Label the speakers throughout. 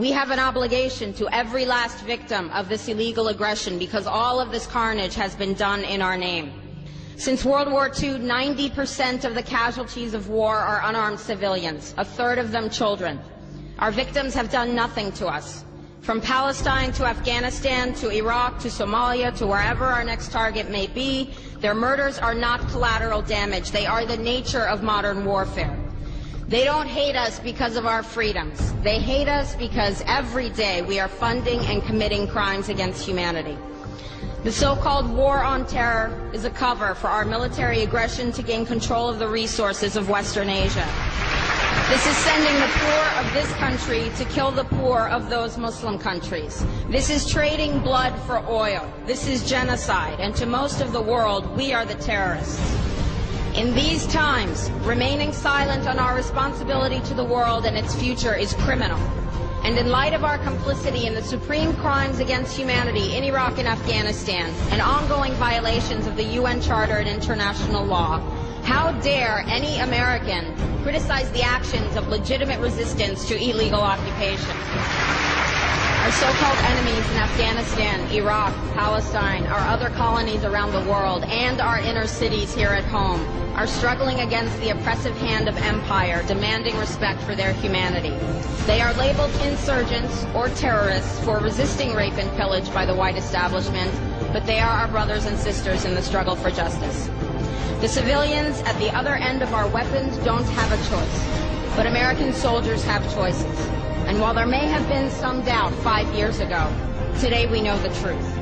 Speaker 1: We have an obligation to every last victim of this illegal aggression because all of this carnage has been done in our name. Since World War II, 90% of the casualties of war are unarmed civilians, a third of them children. Our victims have done nothing to us. From Palestine to Afghanistan to Iraq to Somalia to wherever our next target may be, their murders are not collateral damage. They are the nature of modern warfare. They don't hate us because of our freedoms. They hate us because every day we are funding and committing crimes against humanity. The so-called war on terror is a cover for our military aggression to gain control of the resources of Western Asia. This is sending the poor of this country to kill the poor of those Muslim countries. This is trading blood for oil. This is genocide, and to most of the world, we are the terrorists. In these times, remaining silent on our responsibility to the world and its future is criminal. And in light of our complicity in the supreme crimes against humanity in Iraq and Afghanistan and ongoing violations of the UN Charter and international law, how dare any American criticize the actions of legitimate resistance to illegal occupation? Our so-called enemies in Afghanistan, Iraq, Palestine, our other colonies around the world, and our inner cities here at home are struggling against the oppressive hand of empire, demanding respect for their humanity. They are labeled insurgents or terrorists for resisting rape and pillage by the white establishment, but they are our brothers and sisters in the struggle for justice. The civilians at the other end of our weapons don't have a choice, but American soldiers have choices. And while there may have been some doubt 5 years ago, today we know the truth.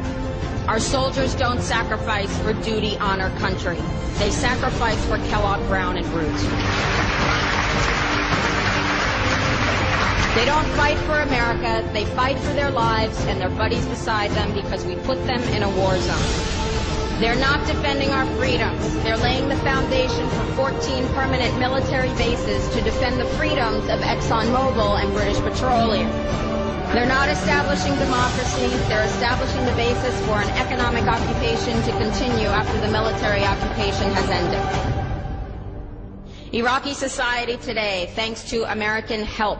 Speaker 1: Our soldiers don't sacrifice for duty, honor, country. They sacrifice for Kellogg, Brown, and Root. They don't fight for America, they fight for their lives and their buddies beside them because we put them in a war zone. They're not defending our freedoms. They're laying the foundation for 14 permanent military bases to defend the freedoms of ExxonMobil and British Petroleum. They're not establishing democracy. They're establishing the basis for an economic occupation to continue after the military occupation has ended. Iraqi society today, thanks to American help,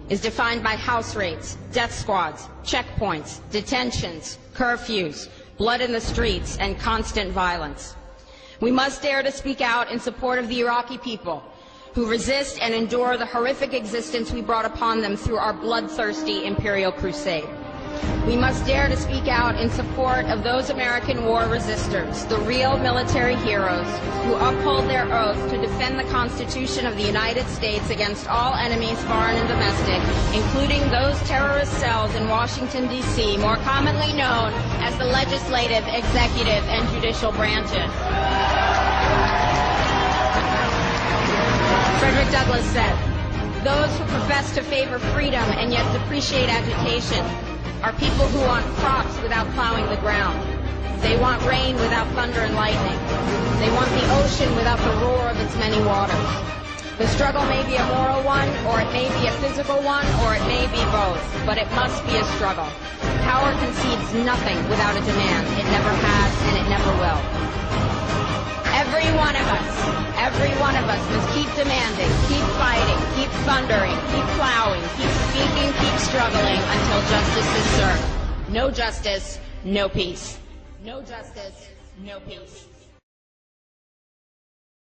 Speaker 1: is defined by house raids, death squads, checkpoints, detentions, curfews, blood in the streets, and constant violence. We must dare to speak out in support of the Iraqi people who resist and endure the horrific existence we brought upon them through our bloodthirsty imperial crusade. We must dare to speak out in support of those American war resistors, the real military heroes who uphold their oath to defend the Constitution of the United States against all enemies, foreign and domestic, including those terrorist cells in Washington, D.C., more commonly known as the legislative, executive, and judicial branches. Frederick Douglass said, "Those who profess to favor freedom and yet depreciate agitation are people who want crops without plowing the ground. They want rain without thunder and lightning. They want the ocean without the roar of its many waters." The struggle may be a moral one, or it may be a physical one, or it may be both, but it must be a struggle. Power concedes nothing without a demand. It never has, and it never will. Every one of us must keep demanding, keep fighting, keep thundering, keep plowing, keep speaking, keep struggling until justice is served. No justice, no peace. No justice, no peace.